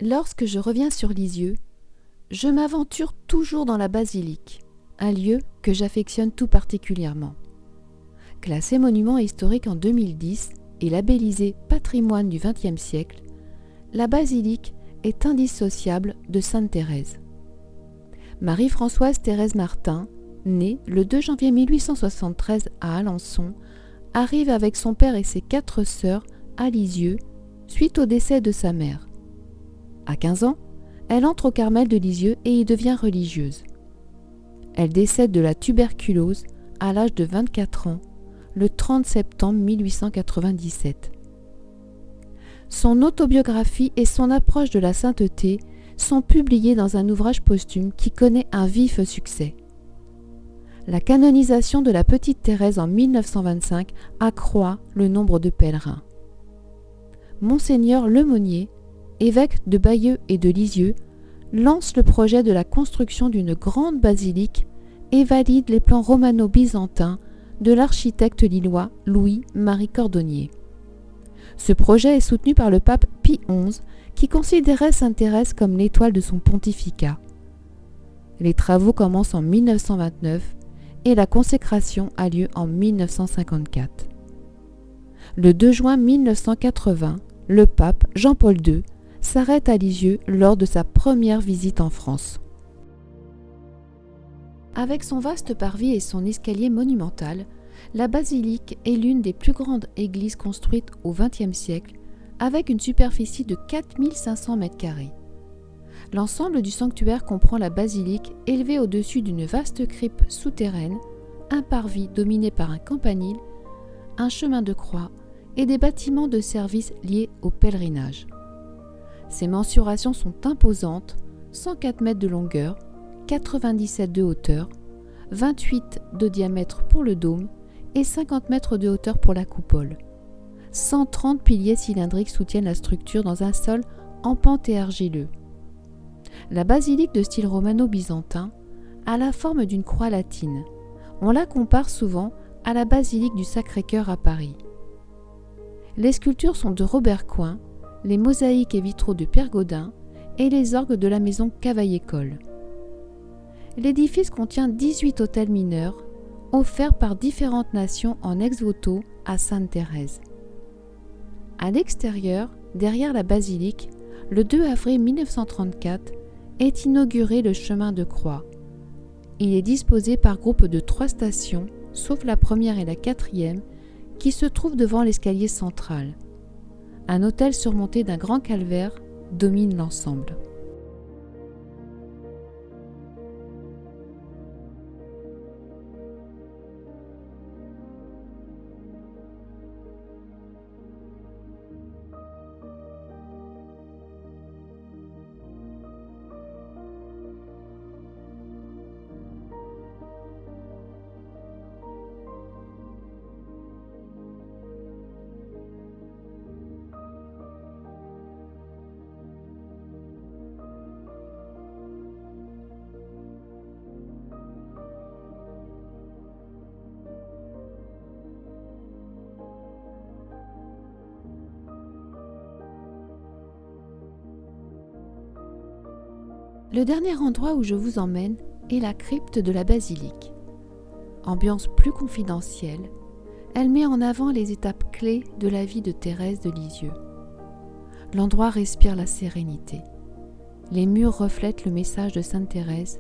Lorsque je reviens sur Lisieux, je m'aventure toujours dans la basilique, un lieu que j'affectionne tout particulièrement. Classé monument historique en 2010 et labellisé patrimoine du XXe siècle, la basilique est indissociable de Sainte-Thérèse. Marie-Françoise Thérèse Martin, née le 2 janvier 1873 à Alençon, arrive avec son père et ses 4 sœurs à Lisieux suite au décès de sa mère. À 15 ans, elle entre au Carmel de Lisieux et y devient religieuse. Elle décède de la tuberculose à l'âge de 24 ans, le 30 septembre 1897. Son autobiographie et son approche de la sainteté sont publiées dans un ouvrage posthume qui connaît un vif succès. La canonisation de la petite Thérèse en 1925 accroît le nombre de pèlerins. Monseigneur Lemonnier, évêque de Bayeux et de Lisieux, lance le projet de la construction d'une grande basilique et valide les plans romano-byzantins de l'architecte lillois Louis-Marie Cordonnier. Ce projet est soutenu par le pape Pie XI, qui considérait Sainte-Thérèse comme l'étoile de son pontificat. Les travaux commencent en 1929 et la consécration a lieu en 1954. Le 2 juin 1980, le pape Jean-Paul II s'arrête à Lisieux lors de sa première visite en France. Avec son vaste parvis et son escalier monumental, la basilique est l'une des plus grandes églises construites au XXe siècle, avec une superficie de 4500 m². L'ensemble du sanctuaire comprend la basilique élevée au-dessus d'une vaste crypte souterraine, un parvis dominé par un campanile, un chemin de croix et des bâtiments de service liés au pèlerinage. Ces mensurations sont imposantes, 104 mètres de longueur, 97 de hauteur, 28 de diamètre pour le dôme et 50 mètres de hauteur pour la coupole. 130 piliers cylindriques soutiennent la structure dans un sol en pente et argileux. La basilique de style romano-byzantin a la forme d'une croix latine. On la compare souvent à la basilique du Sacré-Cœur à Paris. Les sculptures sont de Robert Coin, les mosaïques et vitraux de Pierre Gaudin et les orgues de la maison Cavaillé-Coll. L'édifice contient 18 autels mineurs, offerts par différentes nations en ex-voto à Sainte-Thérèse. À l'extérieur, derrière la basilique, le 2 avril 1934, est inauguré le chemin de croix. Il est disposé par groupe de 3 stations, sauf la première et la 4e, qui se trouvent devant l'escalier central. Un autel surmonté d'un grand calvaire domine l'ensemble. Le dernier endroit où je vous emmène est la crypte de la basilique. Ambiance plus confidentielle, elle met en avant les étapes clés de la vie de Thérèse de Lisieux. L'endroit respire la sérénité. Les murs reflètent le message de Sainte Thérèse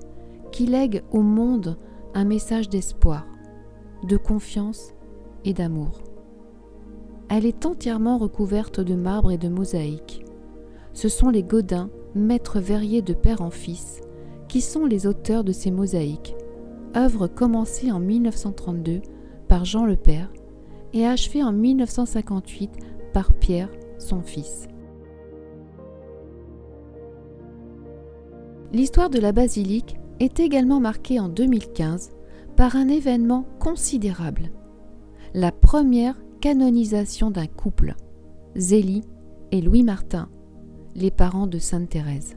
qui lègue au monde un message d'espoir, de confiance et d'amour. Elle est entièrement recouverte de marbre et de mosaïques. Ce sont les Gaudin, maîtres verriers de père en fils, qui sont les auteurs de ces mosaïques, œuvre commencée en 1932 par Jean le Père et achevée en 1958 par Pierre, son fils. L'histoire de la basilique est également marquée en 2015 par un événement considérable, la première canonisation d'un couple, Zélie et Louis Martin, les parents de Sainte Thérèse.